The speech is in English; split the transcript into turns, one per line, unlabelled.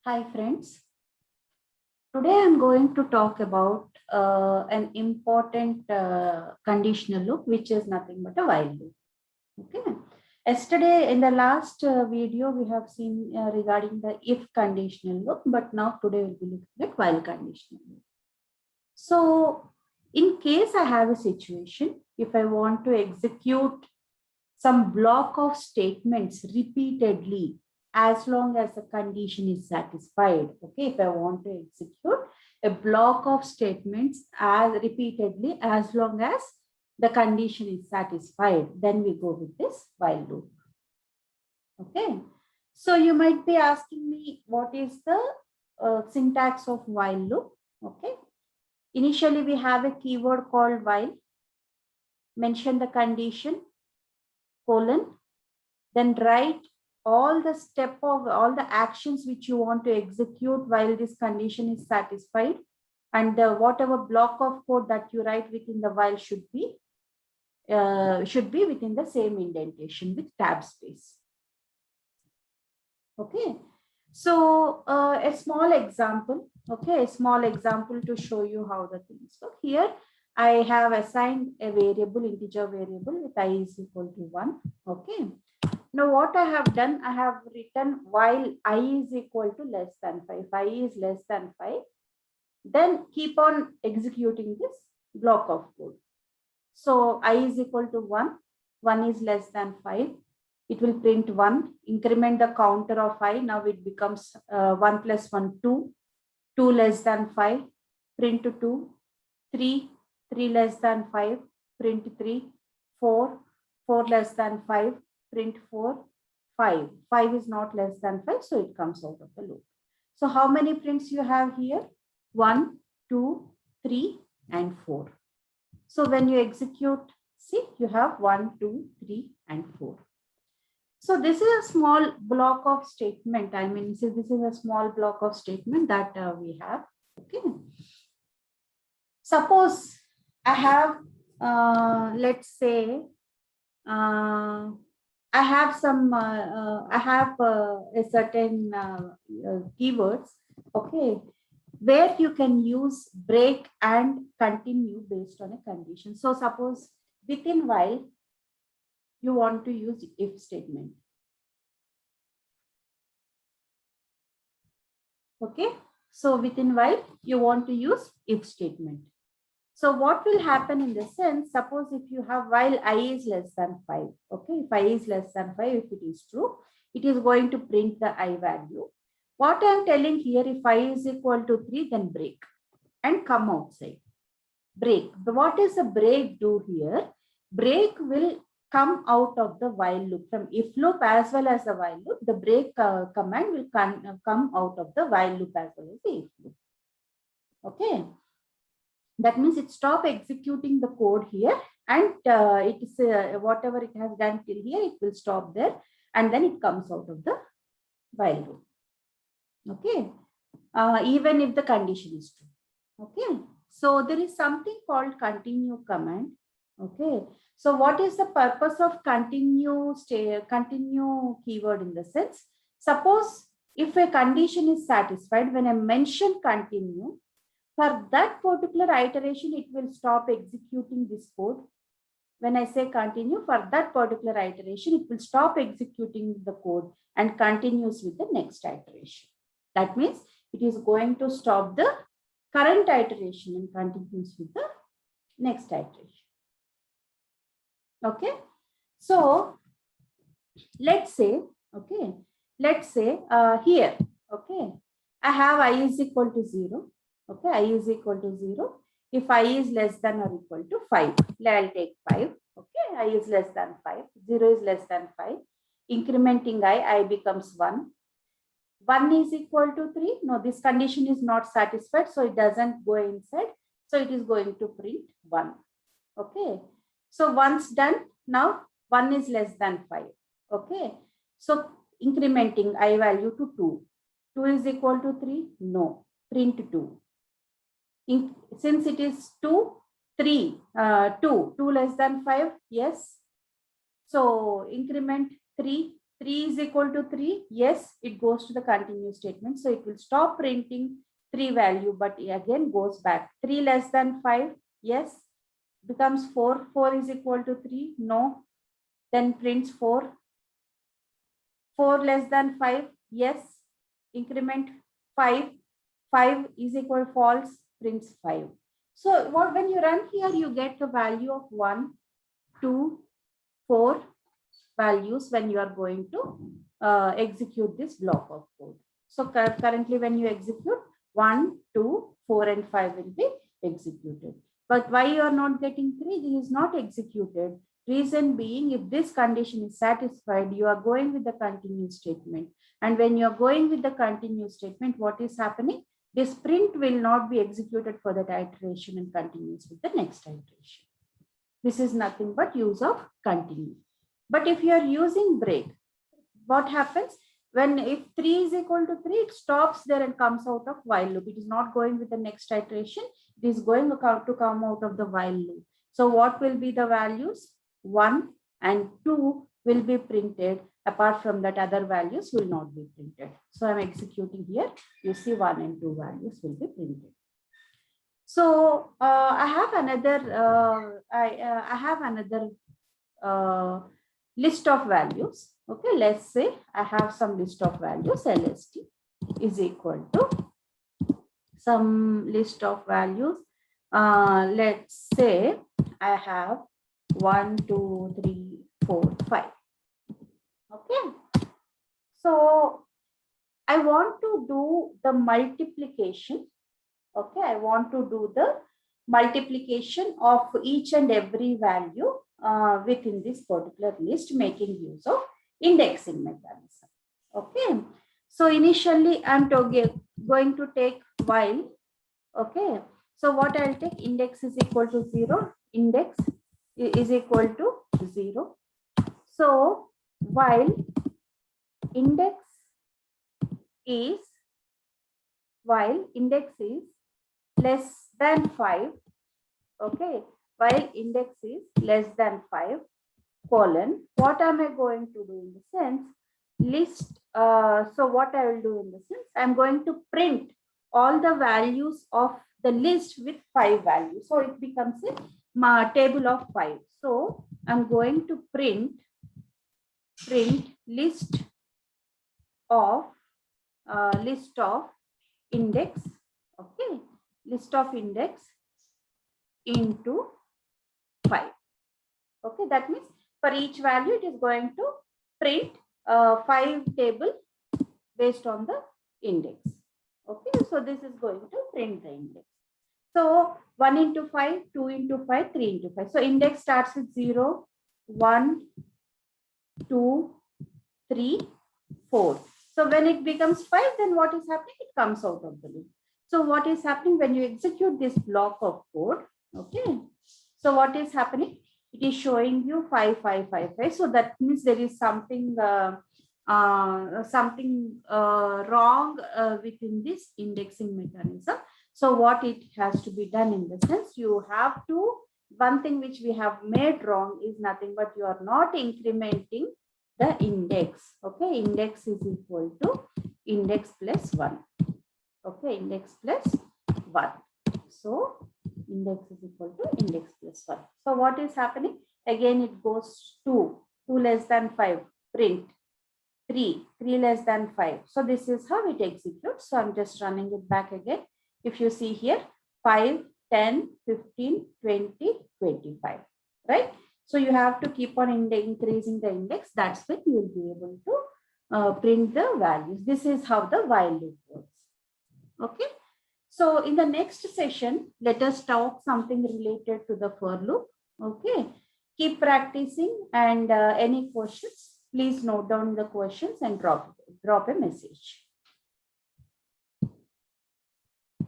Hi friends, today I'm going to talk about an important conditional loop which is nothing but a while loop. Okay. Yesterday in the last video we have seen regarding the if conditional loop, but now today we'll be looking at while conditional loop. So in case I have a situation, if I want to execute some block of statements repeatedly as long as the condition is satisfied. Okay, if I want to execute a block of statements as repeatedly as long as the condition is satisfied, then we go with this while loop. Okay, so you might be asking me what is the syntax of while loop. Okay, initially we have a keyword called while, mention the condition, colon, then write all the actions which you want to execute while this condition is satisfied, and whatever block of code that you write within the while should be within the same indentation with tab space. Okay, so a small example. Okay, a small example to show you how the things work. Here I have assigned a variable, integer variable with I is equal to 1. Okay, now what I have done, I have written while I is equal to less than 5. If I is less than 5, then keep on executing this block of code. So I is equal to 1, 1 is less than 5. It will print 1, increment the counter of I. Now it becomes 1 plus 1, 2, 2 less than 5, print 2, 3, 3 less than 5, print 3, 4, 4 less than 5, print 4, 5. 5 is not less than 5, so it comes out of the loop. So how many prints you have here? 1, 2, 3, and 4. So when you execute, see, you have 1, 2, 3, and 4. So this is a small block of statement. I mean, so this is a small block of statement that we have. Okay. Suppose I have, let's say, I have some, I have a certain keywords, okay, where you can use break and continue based on a condition. So suppose within while you want to use if statement. Okay, so within while you want to use if statement. So what will happen in this sense, suppose if you have while I is less than 5, okay, if I is less than 5, if it is true, it is going to print the I value. What I am telling here, if I is equal to 3, then break and come outside. Break. What is the break do here? Break will come out of the while loop. From if loop as well as the while loop, the break command will come out of the while loop as well as the if loop. Okay. That means it stop executing the code here, and it is whatever it has done till here, it will stop there, and then it comes out of the while loop. Okay, even if the condition is true. Okay, so there is something called continue command. Okay, so what is the purpose of continue keyword in the sense? Suppose if a condition is satisfied, when I mention continue, for that particular iteration, it will stop executing this code. When I say continue, for that particular iteration, it will stop executing the code and continues with the next iteration. That means it is going to stop the current iteration and continues with the next iteration. Okay. So let's say, okay, let's say here, okay, I have I is equal to 0. Okay, I is equal to 0. If I is less than or equal to 5, I'll take 5. Okay, I is less than 5. 0 is less than 5. Incrementing I becomes 1. 1 is equal to 3. No, this condition is not satisfied, so it doesn't go inside. So it is going to print 1. Okay, so once done, now 1 is less than 5. Okay, so incrementing I value to 2. 2 is equal to 3. No, print 2. Since it is 2, 3, 2 less than 5, yes. So increment 3 3 is equal to 3, yes, it goes to the continue statement. So it will stop printing 3 value, but again goes back. 3 less than 5, yes, becomes 4. 4 is equal to 3, no, then prints 4. 4 less than 5, yes, increment 5. 5 is equal false, prints 5. So when you run here, you get the value of 1, 2, 4 values when you are going to execute this block of code. So currently when you execute, 1, 2, 4 and 5 will be executed. But why you are not getting 3? This is not executed. Reason being, if this condition is satisfied, you are going with the continue statement. And when you are going with the continue statement, what is happening? This print will not be executed for that iteration and continues with the next iteration. This is nothing but use of continue. But if you are using break, what happens? When if 3 is equal to 3, it stops there and comes out of while loop. It is not going with the next iteration. It is going to come out of the while loop. So what will be the values? 1 and 2 will be printed. Apart from that, other values will not be printed. So I'm executing here. You see 1 and 2 values will be printed. So I have another list of values. Okay, let's say I have some list of values. LST is equal to some list of values. Let's say I have 1, 2, 3, 4, 5. Okay, so I want to do the multiplication. Okay, I want to do the multiplication of each and every value within this particular list, making use of indexing mechanism. Okay, so initially I'm going to take while. Okay, so what I'll take, index is equal to 0, index is equal to 0. So while index is less than 5, okay, while index is less than 5, colon, what am I going to do in the sense? List, so what I will do in the sense, I'm going to print all the values of the list with 5 values. So it becomes a table of 5. So I'm going to print list of index, okay, list of index into 5. Okay, that means for each value it is going to print 5 table based on the index. Okay, so this is going to print the index. So 1 into 5, 2 into 5, 3 into 5. So index starts with 0, 1, 2, 3, 4. So when it becomes 5, then what is happening? It comes out of the loop. So what is happening when you execute this block of code? Okay, so what is happening? It is showing you 5, 5, 5, 5. So that means there is something wrong within this indexing mechanism. So what it has to be done in the sense, you have to, one thing which we have made wrong is nothing but you are not incrementing the index. Okay, index is equal to index plus 1. Okay, index plus 1. So index is equal to index plus 1. So what is happening? Again, it goes 2 less than 5, print 3 less than 5. So this is how it executes. So I'm just running it back again. If you see here, 5, 10, 15, 20, 25, right? So you have to keep on increasing the index. That's when you will be able to print the values. This is how the while loop works. Okay. So in the next session, let us talk something related to the for loop. Okay. Keep practicing, and any questions, please note down the questions and drop a message.